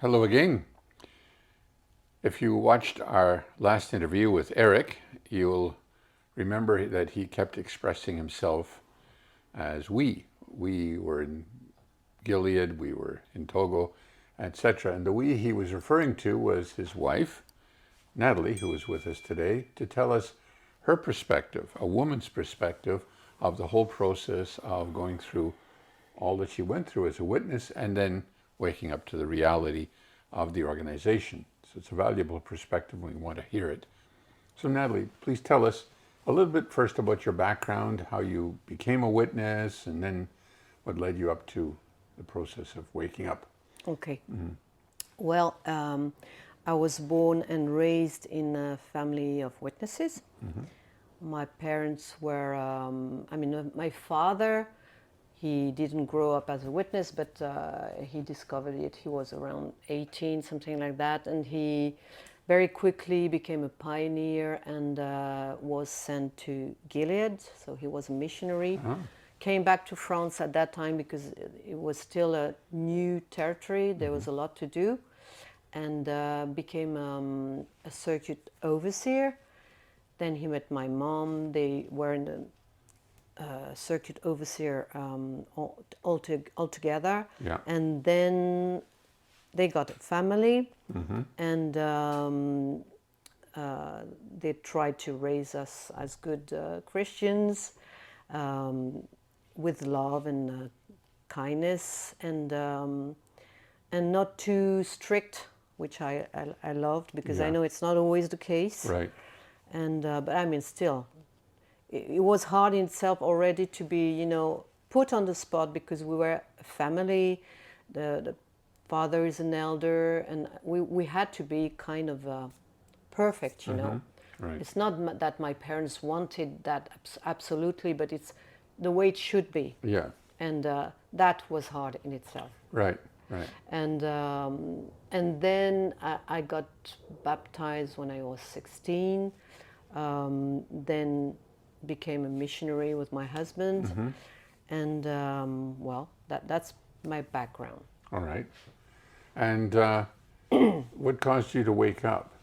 Hello again. If you watched our last interview with Eric, you'll remember that he kept expressing himself as we. We were in Gilead, we were in Togo, etc. And the we he was referring to was his wife, Natalie, who is with us today, to tell us her perspective, a woman's perspective of the whole process of going through all that she went through as a witness and then waking up to the reality of the organization. So it's a valuable perspective and we want to hear it. So Natalie, please tell us a little bit first about your background, how you became a witness, and then what led you up to the process of waking up. Okay. Well, I was born and raised in a family of witnesses. My parents were, my father, he didn't grow up as a witness, but he discovered it. He was around 18, something like that, and he very quickly became a pioneer and was sent to Gilead. So he was a missionary. Came back to France at that time because it was still a new territory. There was a lot to do, and became a circuit overseer. Then he met my mom. They were in the circuit overseer altogether. Yeah. And then they got a family, and they tried to raise us as good Christians, with love and kindness, and not too strict, which I loved, because I Yeah. know it's not always the case. Right. And but I mean, still, it was hard in itself already to be, put on the spot, because we were a family. The father is an elder, and we had to be kind of perfect, Right. It's not that my parents wanted that absolutely, but it's the way it should be. Yeah. And that was hard in itself. Right. Right. And then I got baptized when I was 16. Then became a missionary with my husband. And well, that's my background. All right. And what caused you to wake up?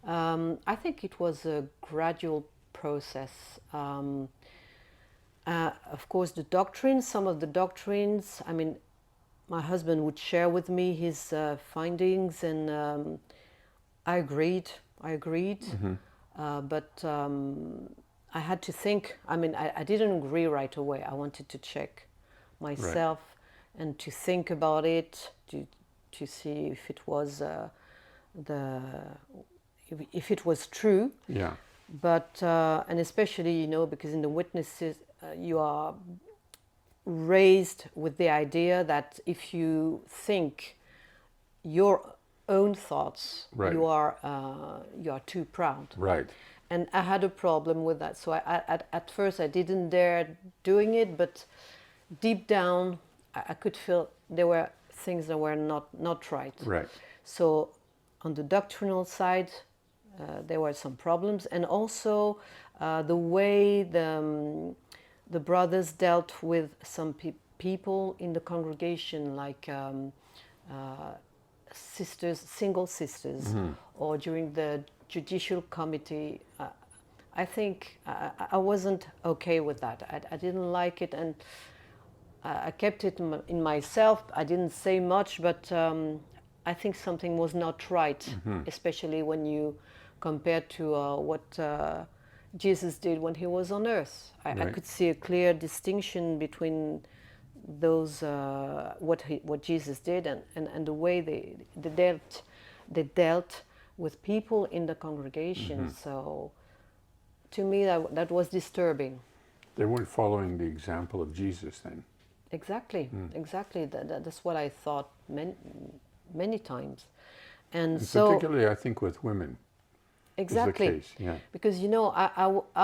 I think it was a gradual process. Of course, some of the doctrines, my husband would share with me his findings, and I agreed. But I had to think. I didn't agree right away. I wanted to check myself and to think about it, to see if it was if it was true. Yeah. But and especially, because in the witnesses you are raised with the idea that if you think your own thoughts, Right. you are too proud. Right. And I had a problem with that. So at first I didn't dare doing it, but deep down I could feel there were things that were not right. Right. So on the doctrinal side, there were some problems, and also the way the brothers dealt with some people in the congregation, like sisters, single sisters, or during the judicial committee. I think I wasn't okay with that. I didn't like it, and I kept it in myself. I didn't say much, but I think something was not right, especially when you compare to what Jesus did when he was on earth. I could see a clear distinction between those what Jesus did and the way they dealt with people in the congregation. So to me that was disturbing. They weren't following the example of Jesus then. Exactly. That's what I thought many times. And so particularly, I think, with women. exactly, Is the case. Yeah. because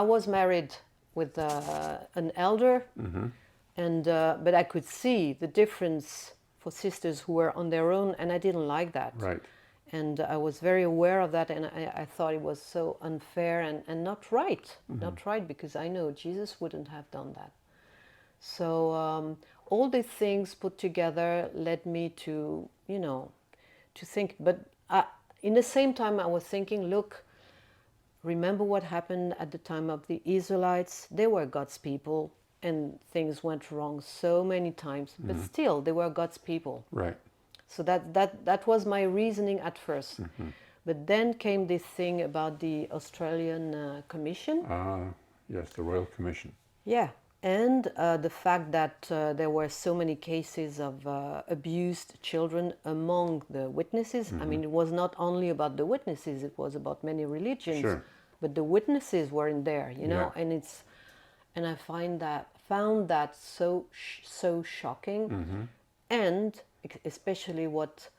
I was married with an elder, and but I could see the difference for sisters who were on their own, and I didn't like that. Right. And I was very aware of that, and I thought it was so unfair and not right. Not right, because I know Jesus wouldn't have done that. So all these things put together led me to, to think. But in the same time, I was thinking, look, remember what happened at the time of the Israelites? They were God's people, and things went wrong so many times. But still, they were God's people. Right. So that was my reasoning at first. But then came this thing about the Australian Commission. Yes, the Royal Commission. Yeah, and the fact that there were so many cases of abused children among the witnesses. I mean, it was not only about the witnesses; it was about many religions. Sure. But the witnesses were in there, you know, Yeah. and I found that so shocking, and especially what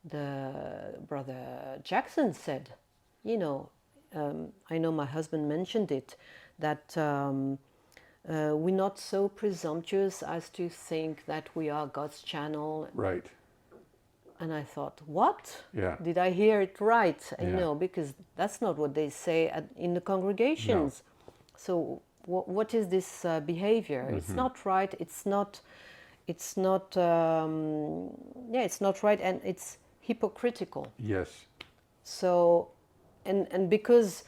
the brother Jackson said. You know, I know my husband mentioned it, that we're not so presumptuous as to think that we are God's channel. Right. And I thought, what? Yeah. Did I hear it right? Yeah. You know, because that's not what they say in the congregations. No. So what is this behavior? It's not right. It's not it's not right, and it's hypocritical. Yes. So and because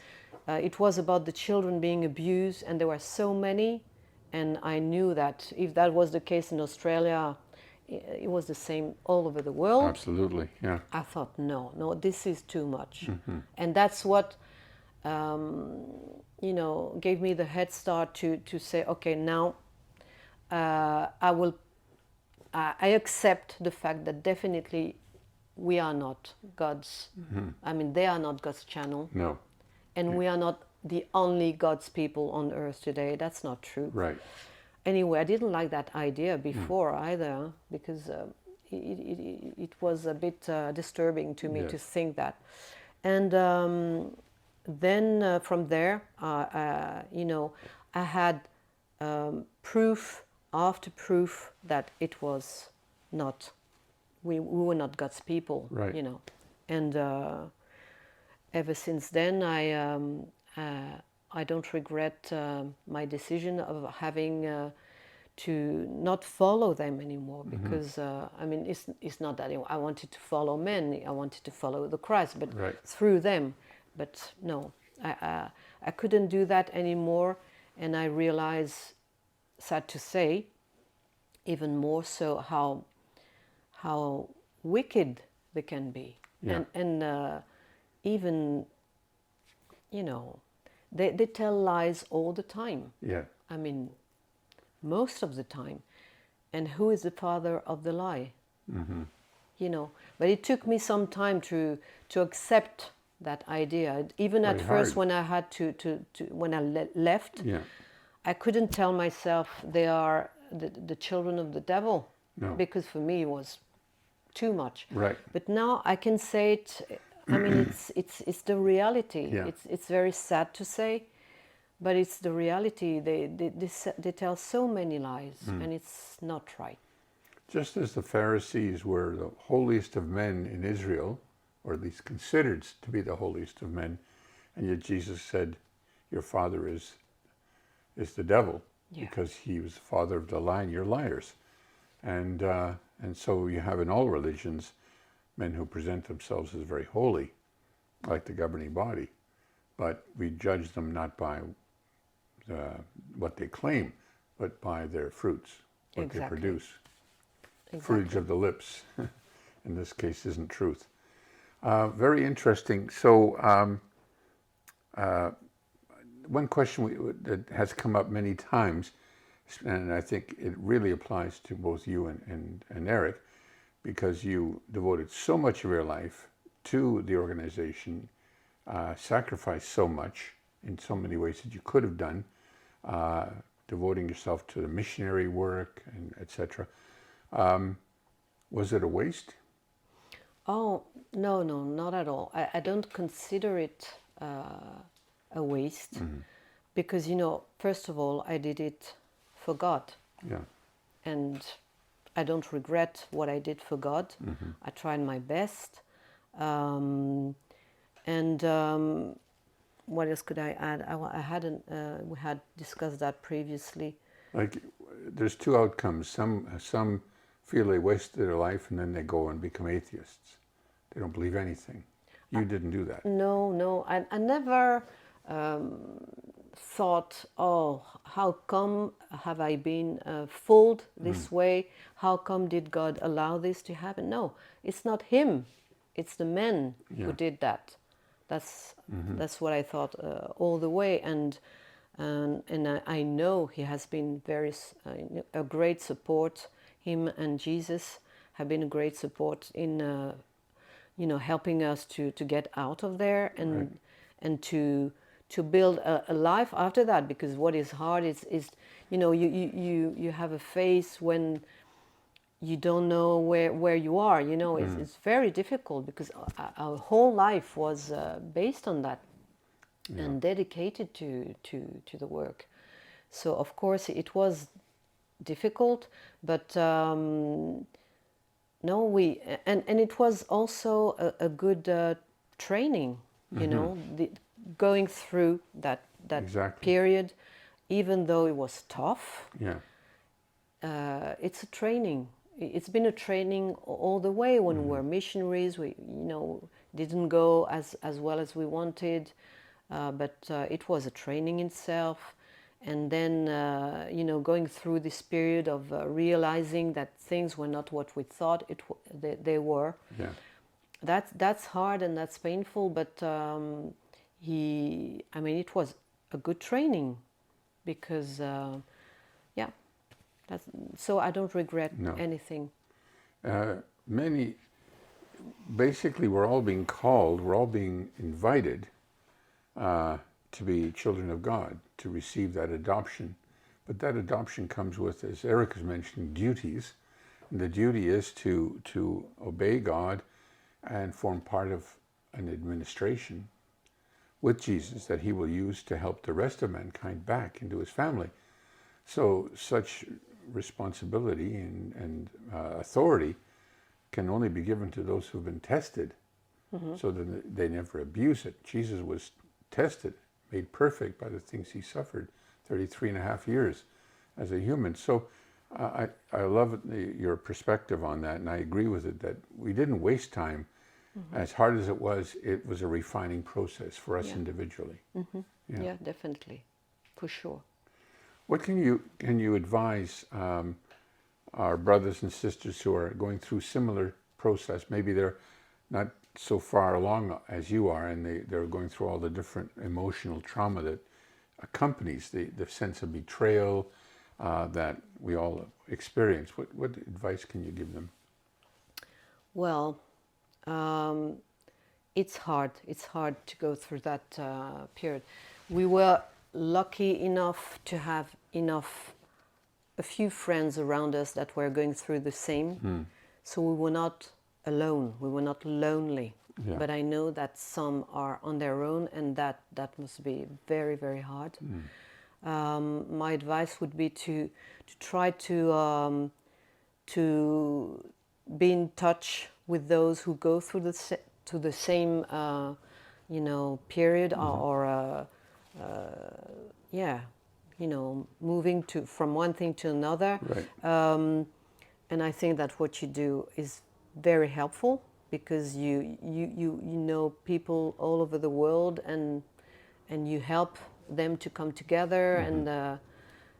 it was about the children being abused, and there were so many, and I knew that if that was the case in Australia, it was the same all over the world. Absolutely. Yeah. I thought, no, this is too much. And that's what gave me the head start to say, okay, now I accept the fact that definitely we are not God's, I mean, they are not God's channel. No. And we are not the only God's people on earth today. That's not true. Right. Anyway, I didn't like that idea before either, because it was a bit disturbing to me Yes. to think that. And then from there, I had proof after proof that it was not, we were not God's people, Right. you know. And ever since then, I don't regret my decision of having to not follow them anymore, because I mean, it's not that I wanted to follow men. I wanted to follow the Christ, but Right. through them. But no, I couldn't do that anymore, and I realized, sad to say, even more so how wicked they can be. Yeah. And even, you know, they tell lies all the time. Yeah. I mean, most of the time. And who is the father of the lie? You know, but it took me some time to accept that idea. Even at Very first, hard. when I had to when I left, Yeah. I couldn't tell myself they are the children of the devil, No. because for me it was too much. Right. But now I can say it. I mean, it's the reality. Yeah. It's very sad to say, but it's the reality. They tell so many lies, and it's not right. Just as the Pharisees were the holiest of men in Israel, or at least considered to be the holiest of men, and yet Jesus said, your father is the devil, Yeah. because he was the father of the lie, and you're liars. And so you have in all religions men who present themselves as very holy, like the governing body, but we judge them not by what they claim, but by their fruits, what they Exactly. produce. Exactly. Fruits of the lips, in this case, isn't truth. Very interesting. So one question that has come up many times, and I think it really applies to both you and Eric, because you devoted so much of your life to the organization, sacrificed so much in so many ways that you could have done, devoting yourself to the missionary work, and etc. Was it a waste? Oh, no, not at all. I don't consider it a waste, because, you know, first of all, I did it for God. Yeah. And I don't regret what I did for God. I tried my best. What else could I add? I hadn't. We had discussed that previously. Like, there's two outcomes. Some feel they wasted their life and then they go and become atheists. they don't believe anything. You didn't do that. No, I never thought, oh, how come have I been fooled this way? How come did God allow this to happen? No, it's not him. It's the men who did that. That's what I thought all the way, and I know he has been a great support. Him and Jesus have been a great support in helping us to get out of there and to build a life after that. Because what is hard is you have a phase when you don't know where you are. It's very difficult because our whole life was based on that and dedicated to the work. So of course it was difficult, but no, and it was also a good training, going through that Exactly. period, even though it was tough. Yeah. It's a training. It's been a training all the way. When we were missionaries, we didn't go as well as we wanted, but it was a training in itself. And then going through this period of realizing that things were not what we thought they were. Yeah. That's hard and that's painful, but it was a good training because so I don't regret anything. Basically, we're all being called, we're all being invited to be children of God, to receive that adoption. But that adoption comes with, as Eric has mentioned, duties. And the duty is to obey God and form part of an administration with Jesus that he will use to help the rest of mankind back into his family. So such responsibility and authority can only be given to those who have been tested, so that they never abuse it. Jesus was tested, made perfect by the things he suffered 33 and a half years as a human. So I love your perspective on that, and I agree with it, that we didn't waste time. As hard as it was a refining process for us individually. Yeah, definitely, for sure. What can you advise our brothers and sisters who are going through similar process? Maybe they're not so far along as you are, and they're going through all the different emotional trauma that accompanies the sense of betrayal that we all experience. What advice can you give them? Well, it's hard. It's hard to go through that period. We were lucky enough to have a few friends around us that were going through the same. So we were not alone. We were not lonely. Yeah. But I know that some are on their own, and that must be very, very hard. My advice would be to try to be in touch with those who go through the same period, or moving from one thing to another. Right. And I think that what you do is very helpful, because you know people all over the world, and you help them to come together and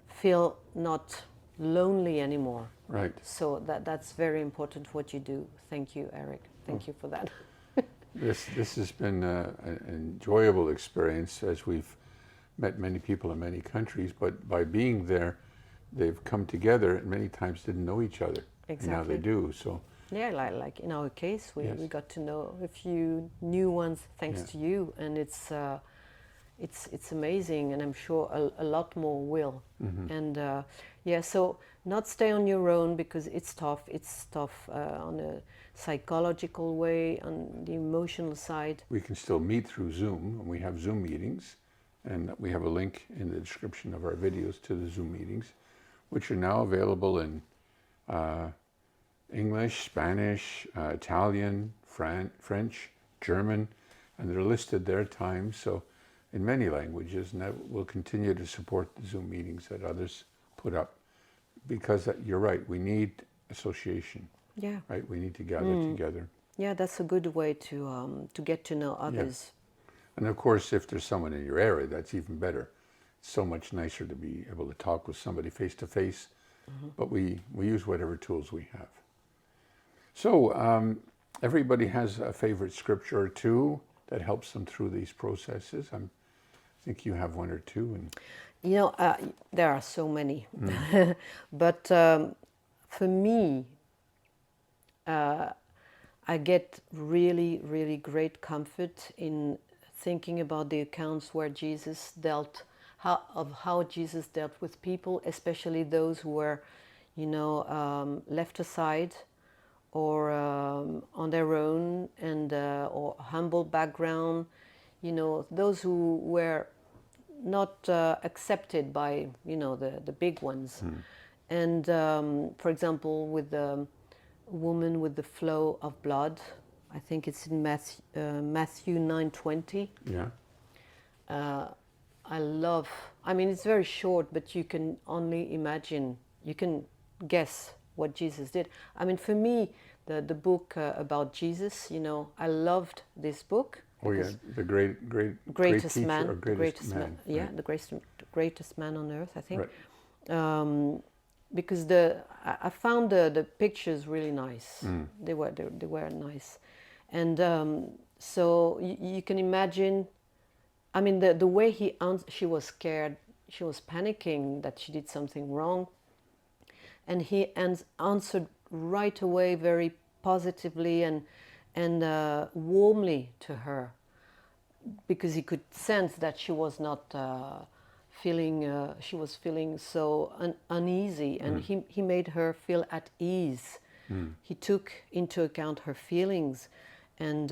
feel not lonely anymore. Right. So that's very important what you do. Thank you, Eric. Thank you for that. This has been an enjoyable experience, as we've met many people in many countries, but by being there, they've come together and many times didn't know each other. Exactly. And now they do. So yeah, like in our case, we got to know a few new ones thanks to you, and it's amazing, and I'm sure a lot more will. And so not stay on your own, because it's tough. It's tough on a psychological way, on the emotional side. we can still meet through Zoom, and we have Zoom meetings, and we have a link in the description of our videos to the Zoom meetings, which are now available in English, Spanish, Italian, French, German, and they're listed there at times, so in many languages, and that will continue to support the Zoom meetings that others put up, because you're right, we need association. Yeah. Right, we need to gather together. Yeah, that's a good way to get to know Yeah. others. And of course, if there's someone in your area, that's even better. It's so much nicer to be able to talk with somebody face to face, but we use whatever tools we have. So, everybody has a favorite scripture or two that helps them through these processes. I think you have one or two. And You know, there are so many, but for me, I get really, really great comfort in thinking about the accounts where Jesus dealt, how Jesus dealt with people, especially those who were, left aside or on their own and or humble background, those who were not accepted by the big ones. And for example, with the woman with the flow of blood, I think it's in Matthew 9:20. yeah, I love. I mean, it's very short, but you can only imagine. You can guess what Jesus did. I mean, for me, the book about Jesus. I loved this book. oh yeah, the great Greatest teacher man, or the greatest man. yeah, Right. the greatest man on earth, I think. Right. Because I found the pictures really nice. They were nice, and so you can imagine. I mean, the way she was scared, she was panicking that she did something wrong, and he answered right away, very positively and warmly to her, because he could sense that she was not feeling. She was feeling so uneasy, and he made her feel at ease. He took into account her feelings, and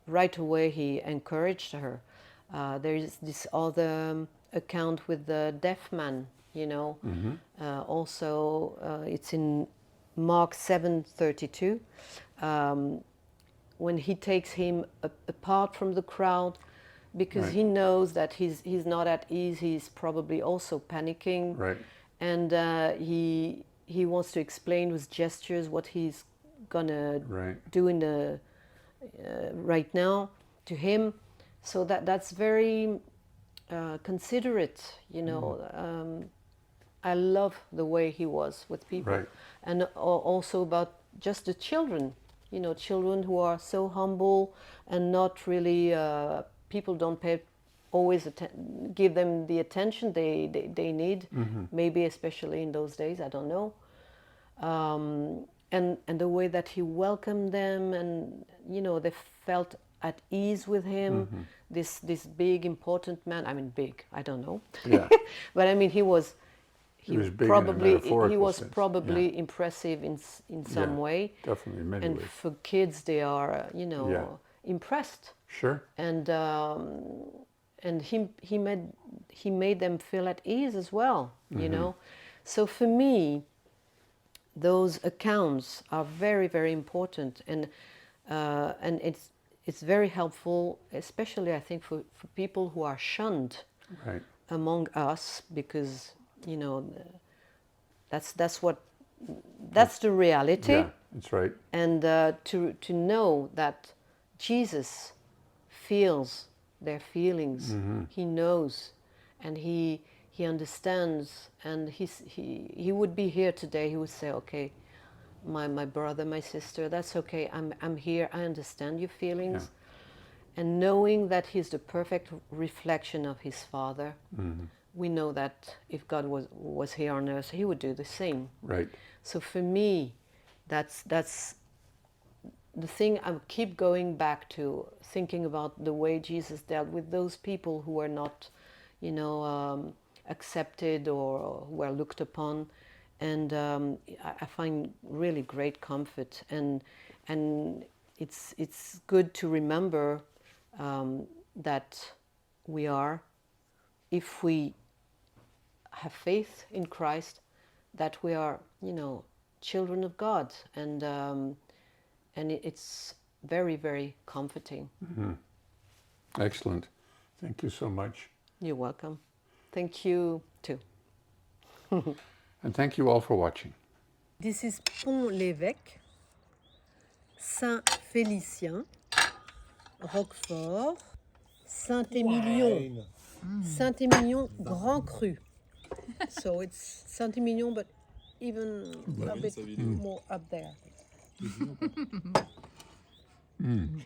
right away he encouraged her. There is this other account with the deaf man. Also, it's in Mark 7:32. When he takes him apart from the crowd, because Right. he knows that he's not at ease. He's probably also panicking, Right. and he wants to explain with gestures what he's gonna Right. do in the right now to him. So that's very considerate. I love the way he was with people, Right. and also about just the children. Children who are so humble and not really. People don't pay always give them the attention they need. Maybe especially in those days, I don't know. And the way that he welcomed them, and they felt at ease with him. This big important man. I mean, big. I don't know. Yeah. But I mean, he was Big in a probably metaphorical sense. probably Yeah. impressive in some Yeah, way. definitely in many And ways. for kids, they are Yeah. impressed, Sure. and he made them feel at ease as well. So for me, those accounts are very, very important, and it's very helpful, especially I think for people who are shunned Right. among us, because that's what that's the reality. Yeah, that's right. And to know that Jesus feels their feelings. He knows, and he understands, and he would be here today. He would say, okay, my brother, my sister, that's okay. I'm here. I understand your feelings. Yeah. And knowing that he's the perfect reflection of his Father, we know that if God was here on earth, he would do the same. Right. So for me, that's the thing I keep going back to, thinking about the way Jesus dealt with those people who were not, accepted or were looked upon, and I find really great comfort, and it's good to remember that we are, if we have faith in Christ, that we are, children of God, and it's very, very comforting. Excellent. Thank you so much. You're welcome. Thank you too. And thank you all for watching. This is Pont l'Évêque, Saint Félicien, Roquefort, Saint-Émilion. Saint-Émilion Grand Cru. So it's Saint-Émilion, but even a bit more up there.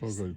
So good.